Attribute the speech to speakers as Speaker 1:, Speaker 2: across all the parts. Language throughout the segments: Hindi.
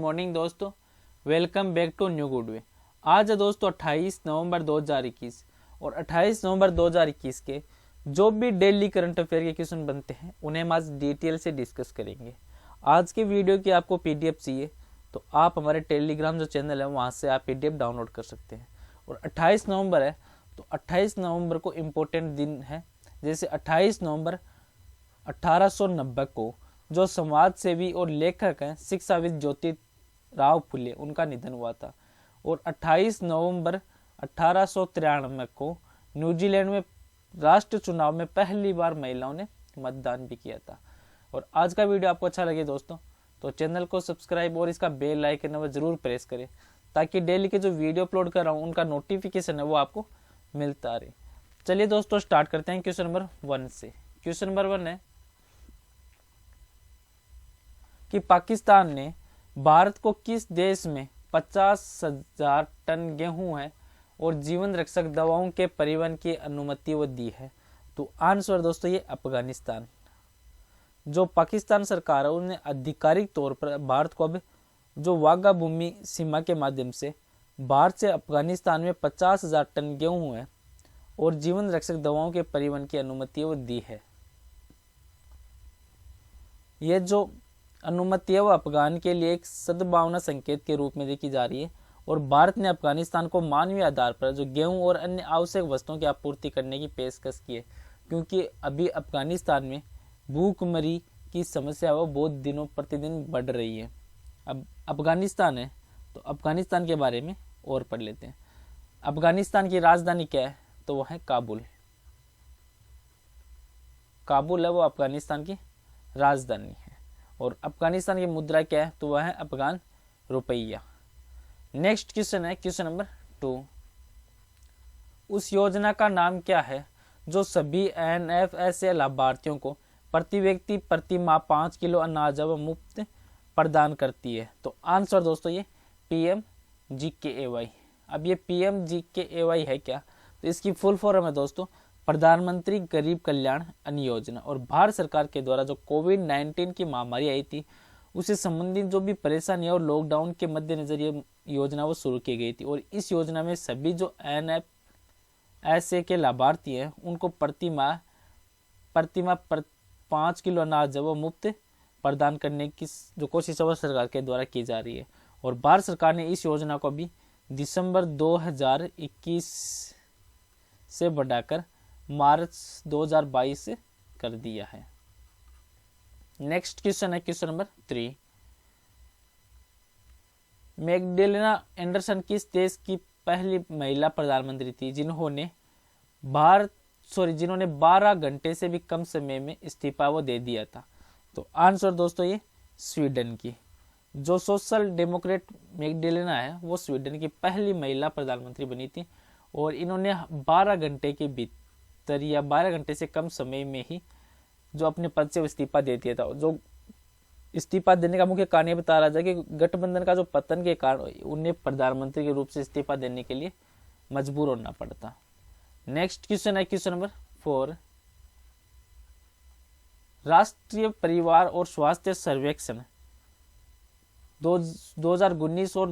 Speaker 1: मॉर्निंग दोस्तों, welcome back to new good way. आज है दोस्तों 28 नवंबर 2021 और 28 नवंबर 2021 के जो भी डेली करंट अफेयर के क्वेश्चन बनते हैं उन्हें हम आज डिटेल से डिस्कस करेंगे। आज के वीडियो की आपको पीडीएफ चाहिए तो आप हमारे टेलीग्राम जो चैनल है वहाँ से आप पीडीएफ डाउनलोड कर सकते हैं। और 28 नवंबर है तो 28 नवंबर को इम्पोर्टेंट दिन है। जैसे 28 नवंबर 1890 को जो समाज सेवी और लेखक हैं शिक्षाविद ज्योतिराव फुले उनका निधन हुआ था। और 28 नवंबर 1893 को न्यूजीलैंड में राष्ट्र चुनाव में पहली बार महिलाओं ने मतदान भी किया था। और आज का वीडियो आपको अच्छा लगे दोस्तों तो चैनल को सब्सक्राइब और इसका बेल आइकन है जरूर प्रेस करें ताकि डेली के जो वीडियो अपलोड कर रहा हूँ उनका नोटिफिकेशन है वो आपको मिलता रहे। चलिए दोस्तों स्टार्ट करते हैं क्वेश्चन नंबर 1 से। क्वेश्चन नंबर 1 है कि पाकिस्तान ने भारत को किस देश में 50,000 टन गेहूं है और जीवन रक्षक दवाओं के परिवहन की अनुमति वो दी है। तो आंसर दोस्तों ये अफगानिस्तान। जो पाकिस्तान सरकार है उन्होंने आधिकारिक तौर पर भारत को अब जो वाघा भूमि सीमा के माध्यम से भारत से अफगानिस्तान में 50,000 टन गेहूं है और जीवन रक्षक दवाओं के परिवहन की अनुमति वो दी है। ये जो अनुमति है वो अफगान के लिए एक सद्भावना संकेत के रूप में देखी जा रही है और भारत ने अफगानिस्तान को मानवीय आधार पर जो गेहूं और अन्य आवश्यक वस्तुओं की आपूर्ति करने की पेशकश की है, क्योंकि अभी अफगानिस्तान में भूखमरी की समस्या वो बहुत दिनों प्रतिदिन बढ़ रही है। अब अफगानिस्तान है तो अफगानिस्तान के बारे में और पढ़ लेते हैं। अफगानिस्तान की राजधानी क्या है तो वह है काबुल। काबुल है वो अफगानिस्तान की राजधानी है। और अफगानिस्तान की मुद्रा क्या है तो वह है अफगान रुपया। नेक्स्ट क्वेश्चन है क्वेश्चन नंबर 2। उस योजना का नाम क्या है जो सभी एनएफएसए लाभार्थियों को प्रति व्यक्ति प्रति माह 5 किलो अनाज व मुफ्त प्रदान करती है। तो आंसर दोस्तों ये PMGKAY। अब ये PMGKAY है क्या तो इसकी फुल फॉर्म है दोस्तों प्रधानमंत्री गरीब कल्याण अन्न योजना। और भारत सरकार के द्वारा जो कोविड-19 की महामारी आई थी उससे संबंधित जो भी परेशानी और लॉकडाउन के मद्देनजर ये योजना वो शुरू की गई थी। और इस योजना में सभी जो एनएफएसए के लाभार्थी हैं उनको प्रति माह 5 किलो अनाज वो मुफ्त प्रदान करने की जो कोशिश है सरकार के द्वारा की जा रही है। और भारत सरकार ने इस योजना को भी दिसंबर 2021 से बढ़ाकर मार्च 2022 से कर दिया है। नेक्स्ट क्वेश्चन है क्वेश्चन नंबर 3। मैग्डलेना एंडरसन किस देश की पहली महिला प्रधानमंत्री थी जिन्होंने 12 घंटे से भी कम समय में इस्तीफा वो दे दिया था। तो आंसर दोस्तों ये स्वीडन की। जो सोशल डेमोक्रेट मैग्डलेना है वो स्वीडन की पहली महिला प्रधानमंत्री बनी थी और इन्होंने 12 घंटे के भीतर या 12 घंटे से कम समय में ही जो अपने पद से इस्तीफा दे दिया था। जो इस्तीफा देने का मुख्य कारण ये बता रहा था कि गठबंधन का जो पतन के कारण उन्हें प्रधानमंत्री के रूप से इस्तीफा देने के लिए मजबूर होना पड़ता। नेक्स्ट क्वेश्चन है क्वेश्चन नंबर 4। राष्ट्रीय परिवार और स्वास्थ्य सर्वेक्षण 2019 और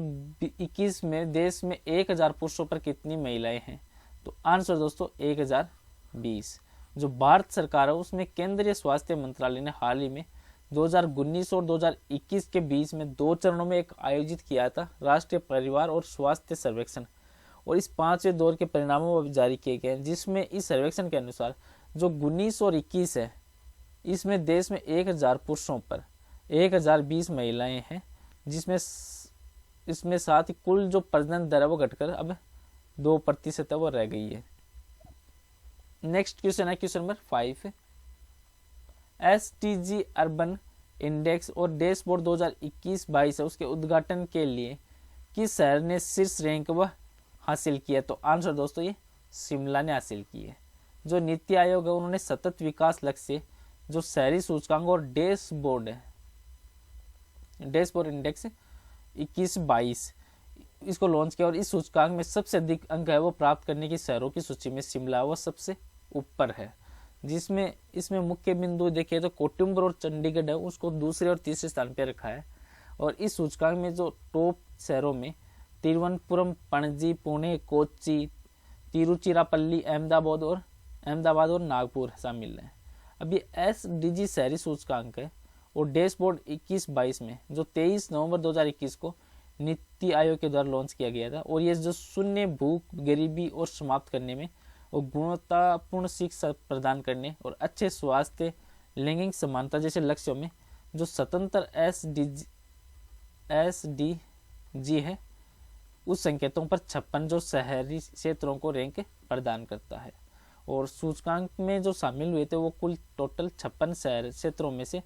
Speaker 1: 21 में देश में 1000 पुरुषों पर कितनी महिलाएं हैं। तो आंसर दोस्तों 1020। जो भारत सरकार है उसमें केंद्रीय स्वास्थ्य मंत्रालय ने हाल ही में 2019 और 2021 के बीच में 2 चरणों में एक आयोजित किया था राष्ट्रीय परिवार और स्वास्थ्य सर्वेक्षण। और इस 5वें दौर के परिणामों को जारी किए गए हैं जिसमें इस सर्वेक्षण के अनुसार जो 19 और 21 है इसमें देश में 1000 पुरुषों पर 1020 महिलाएं हैं, जिसमें इसमें साथ ही कुल जो प्रजनन दर है वो घटकर अब 2% वो रह गई है। नेक्स्ट क्वेश्चन है question number 5। SDG urban index और डैशबोर्ड 2021-22 है उसके उद्घाटन के लिए किस शहर ने शीर्ष रैंक वह हासिल किया। तो आंसर दोस्तों ये शिमला ने हासिल की है। जो नीति आयोग है उन्होंने सतत विकास लक्ष्य जो शहरी सूचकांक और डैशबोर्ड इंडेक्स 21-22 इसको लॉन्च किया और इस सूचकांक में सबसे अधिक अंक है वो प्राप्त करने की शहरों की सूची में शिमला वो सबसे ऊपर है, जिसमें इसमें मुख्य बिंदु देखें तो कोटुंबर और चंडीगढ़ है उसको दूसरे और तीसरे स्थान पर रखा है। और इस सूचकांक में जो टॉप शहरों में तिरुवनंतपुरम, पणजी, पुणे, कोच्चि, तिरुचिरापल्ली, अहमदाबाद और नागपुर शामिल है। अब ये SDG शहरी सूचकांक है और डैशबोर्ड 21-22 में जो 23 नवंबर 2021 को नीति आयोग के द्वारा लॉन्च किया गया था। और ये जो शून्य भूख, गरीबी और समाप्त करने में और गुणवत्तापूर्ण शिक्षा प्रदान करने और अच्छे स्वास्थ्य, लैंगिक समानता जैसे लक्ष्यों में जो स्वतंत्र SDG है उस संकेतों पर 56 जो शहरी क्षेत्रों को रैंक प्रदान करता है। और सूचकांक में जो शामिल हुए थे वो कुल टोटल 56 शहर क्षेत्रों में से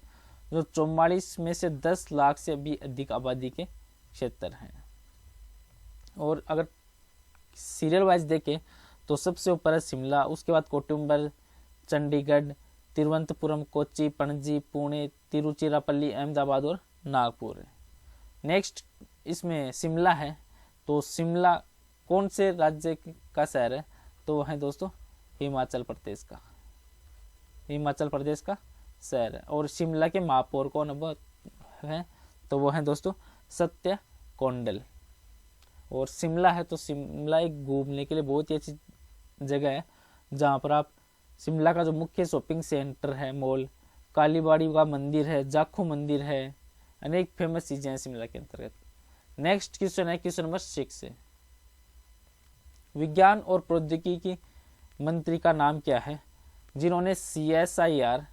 Speaker 1: जो 44 में से 10 लाख से भी अधिक आबादी के क्षेत्र हैं। और अगर सीरियल वाइज देखें तो सबसे ऊपर है शिमला, उसके बाद कोटुंबर, चंडीगढ़, तिरुवनंतपुरम, कोच्चि, पणजी, पुणे, तिरुचिरापल्ली, अहमदाबाद और नागपुर है। नेक्स्ट इसमें शिमला है, तो शिमला कौन से राज्य का शहर है? तो वह है दोस्तों हिमाचल प्रदेश का शहर है। और शिमला के महापौर कौन है? तो वो है दोस्तों सत्य कोंडल। और शिमला है तो शिमला एक घूमने के लिए बहुत ही अच्छी जगह है, जहाँ पर आप शिमला का जो मुख्य शॉपिंग सेंटर है, मॉल, कालीबाड़ी का मंदिर है, जाखू मंदिर है, अनेक फेमस चीजें हैं शिमला के अंतर्गत। नेक्स्ट क्वेश्चन है क्वेश्चन नंबर 6 है, विज्ञान और प्रौद्योगिकी मंत्री का नाम क्या है जिन्होंने CSIR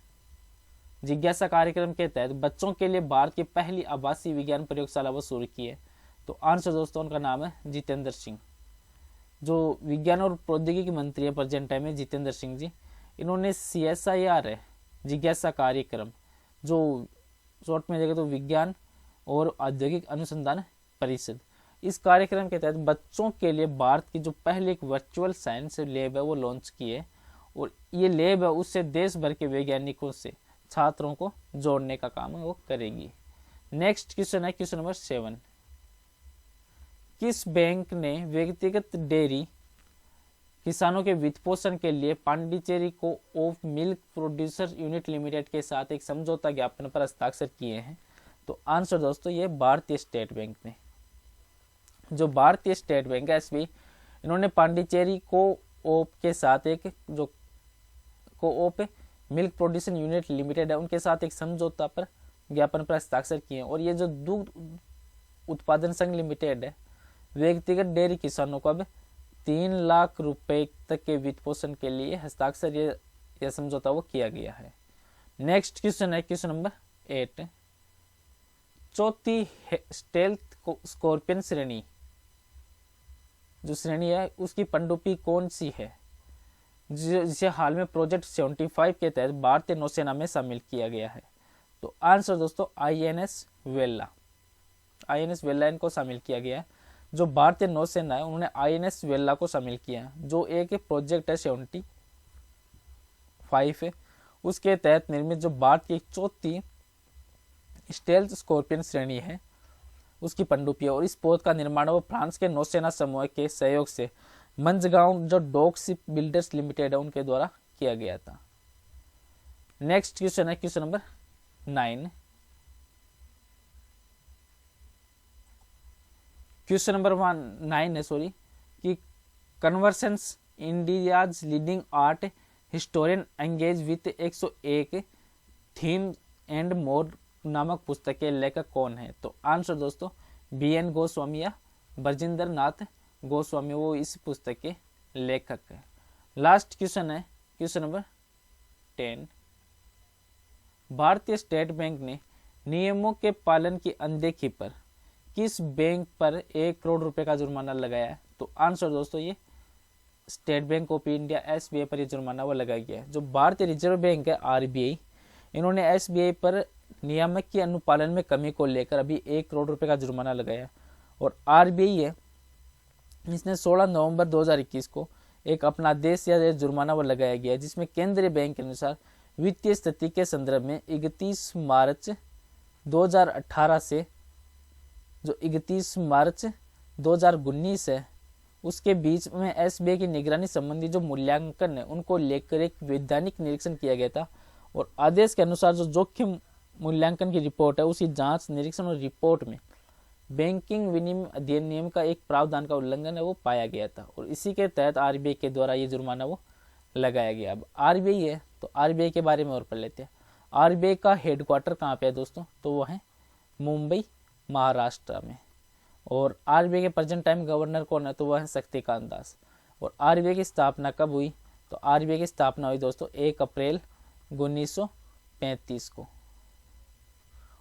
Speaker 1: जिज्ञासा कार्यक्रम के तहत बच्चों के लिए भारत की पहली आभासी विज्ञान प्रयोगशाला वो शुरू की है? तो आंसर दोस्तों उनका नाम है जितेंद्र सिंह। जो विज्ञान और प्रौद्योगिकी मंत्री है प्रेजेंट टाइम में जितेंद्र सिंह जी, इन्होंने CSIR है जिज्ञासा कार्यक्रम, जो शॉर्ट में देखें तो विज्ञान और औद्योगिक अनुसंधान परिषद, इस कार्यक्रम के तहत बच्चों के लिए भारत की जो पहली एक वर्चुअल साइंस लैब है वो लॉन्च की है। और ये लैब है उससे देश भर के वैज्ञानिकों से छात्रों को जोड़ने का काम वो करेगी। नेक्स्ट क्वेश्चन है क्वेश्चन नंबर 7, किस बैंक ने व्यक्तिगत डेयरी किसानों के वित्त पोषण के लिए पांडिचेरी को of milk producer unit limited के साथ एक समझौता ज्ञापन पर हस्ताक्षर किए हैं? तो आंसर दोस्तों ये भारतीय स्टेट बैंक ने। जो भारतीय स्टेट बैंक है SBI, इन्होंने पांडिचेरी को ऑप के साथ एक जो को op milk producer unit limited है उनके साथ एक समझौता पर ज्ञापन पर हस्ताक्षर किए हैं। और ये जो दुग्ध उत्पादन संघ लिमिटेड है व्यक्तिगत डेयरी किसानों को अब 3 लाख रुपए तक के वित्त पोषण के लिए हस्ताक्षर यह समझौता वो किया गया है। नेक्स्ट क्वेश्चन है क्वेश्चन नंबर 8, चौथी स्टेल्थ स्कॉर्पियन श्रेणी जो श्रेणी है उसकी पनडुब्बी कौन सी है जिसे हाल में प्रोजेक्ट 75 के तहत भारतीय नौसेना में शामिल किया गया है? तो आंसर दोस्तों INS वेल्ला इनको शामिल किया गया है। जो भारतीय नौसेना है उन्होंने INS वेल्ला को शामिल किया है, जो एक प्रोजेक्ट है 75 है, उसके तहत निर्मित जो भारत की चौथी स्टेल्थ स्कॉर्पियन श्रेणी है उसकी पनडुब्बी है। और इस पोत का निर्माण वो फ्रांस के नौसेना समूह के सहयोग से मंझगांव जो डॉक शिप बिल्डर्स लिमिटेड है उनके द्वारा किया गया था। नेक्स्ट क्वेश्चन है क्वेश्चन नंबर 9, क्वेश्चन नंबर 9 है कि conversations India's leading art historian engage with 101 theme and more नामक पुस्तक के लेखक कौन है? तो आंसर दोस्तों BN गोस्वामी या ब्रजेंद्र नाथ गोस्वामी, वो इस पुस्तक के लेखक है। लास्ट क्वेश्चन है क्वेश्चन नंबर 10, भारतीय स्टेट बैंक ने नियमों के पालन की अनदेखी पर किस बैंक पर 1 करोड़ रुपए का जुर्माना लगाया है? तो आंसर दोस्तों ये state bank of India SBI पर यह जुर्माना वो लगाया गया है। जो भारतीय रिजर्व बैंक है RBI, इन्होंने SBI पर नियामक के अनुपालन में कमी को लेकर अभी 1 करोड़ रुपए का जुर्माना लगाया। और RBI है इसने 16 नवंबर 2021 को एक अपना आदेश या जुर्माना वो लगाया गया, जिसमें केंद्रीय बैंक के अनुसार वित्तीय स्थिति के संदर्भ में 31 मार्च 2018 से जो 31 मार्च 2019 है उसके बीच में SBI की निगरानी संबंधी जो मूल्यांकन है उनको लेकर एक वैधानिक निरीक्षण किया गया था। और आदेश के अनुसार जो जोखिम मूल्यांकन की रिपोर्ट है, उसी जांच निरीक्षण और रिपोर्ट में बैंकिंग विनिमय अधिनियम का एक प्रावधान का उल्लंघन है वो पाया गया था, और इसी के तहत आरबीआई के द्वारा ये जुर्माना वो लगाया गया। अब आरबीआई है तो आरबीआई के बारे में और पढ़ लेते हैं। आरबीआई का हेडक्वार्टर कहाँ पे है दोस्तों, तो वो है मुंबई महाराष्ट्र में। और आरबीआई के प्रेजेंट टाइम गवर्नर कौन है, तो वह है शक्तिकांत दास। और आरबीआई की स्थापना कब हुई, तो आरबीआई की स्थापना हुई दोस्तों 1 अप्रैल 1935 को।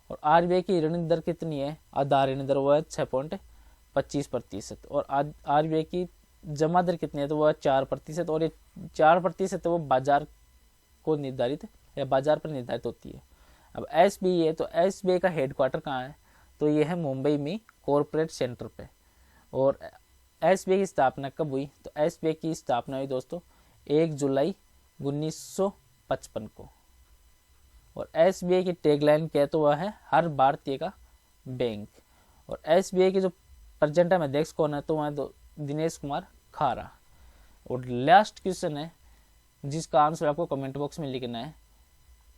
Speaker 1: और आरबीआई की ऋण दर कितनी है, आधार ऋण दर वो है 6.25%। और आरबीआई की जमा दर कितनी है, तो वो है 4%। और ये 4% वो बाजार को निर्धारित या बाजार पर निर्धारित होती है। अब एसबीआई है तो एसबीआई का हेडक्वार्टर कहाँ है, तो ये है मुंबई में कॉरपोरेट सेंटर पे। और एसबीआई की स्थापना कब हुई, तो एसबीआई की स्थापना हुई दोस्तों 1 जुलाई 1955 को। और एसबीआई की टैगलाइन क्या है, तो वह है हर भारतीय का बैंक। और एसबीआई के जो प्रेजेंट टाइम अध्यक्ष कौन है, तो वह दिनेश कुमार खारा। और लास्ट क्वेश्चन है जिसका आंसर आपको कमेंट बॉक्स में लिखना है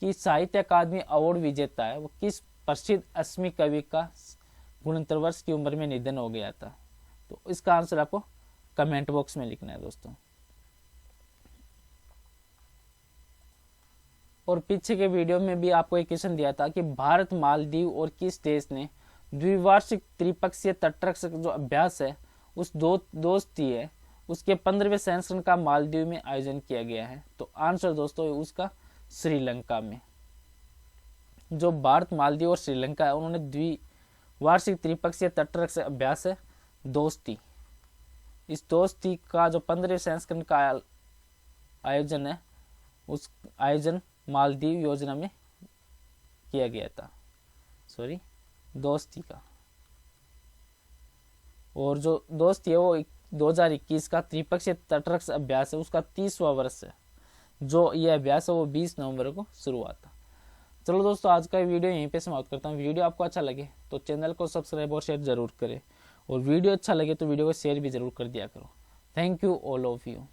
Speaker 1: कि साहित्य अकादमी अवार्ड विजेता है वो किस प्रसिद्ध असमी कवि का 69 वर्ष की उम्र में निधन हो गया था, तो इसका आंसर आपको कमेंट बॉक्स में लिखना है दोस्तों। और पीछे के वीडियो में भी आपको एक क्वेश्चन दिया था कि भारत, मालदीव और किस देश ने द्विवार्षिक त्रिपक्षीय तटरक्षक जो अभ्यास है उस दोस्ती है उसके 15वें संस्करण का मालदीव में आयोजन किया गया है, तो आंसर दोस्तों उसका श्रीलंका में। जो भारत, मालदीव और श्रीलंका है उन्होंने द्विवार्षिक त्रिपक्षीय तटरक्षक अभ्यास है दोस्ती, इस दोस्ती का जो 15वें संस्करण का आयोजन है उस आयोजन मालदीव योजना में किया गया था, दोस्ती का। और जो दोस्ती है वो 2021 का त्रिपक्षीय तटरक्षक अभ्यास है उसका 30वां वर्ष है। जो ये अभ्यास है वो 20 नवंबर को शुरू हुआ था। चलो दोस्तों आज का वीडियो यहीं पे समाप्त करता हूँ। वीडियो आपको अच्छा लगे तो चैनल को सब्सक्राइब और शेयर जरूर करें, और वीडियो अच्छा लगे तो वीडियो को शेयर भी जरूर कर दिया करो। Thank you all of you.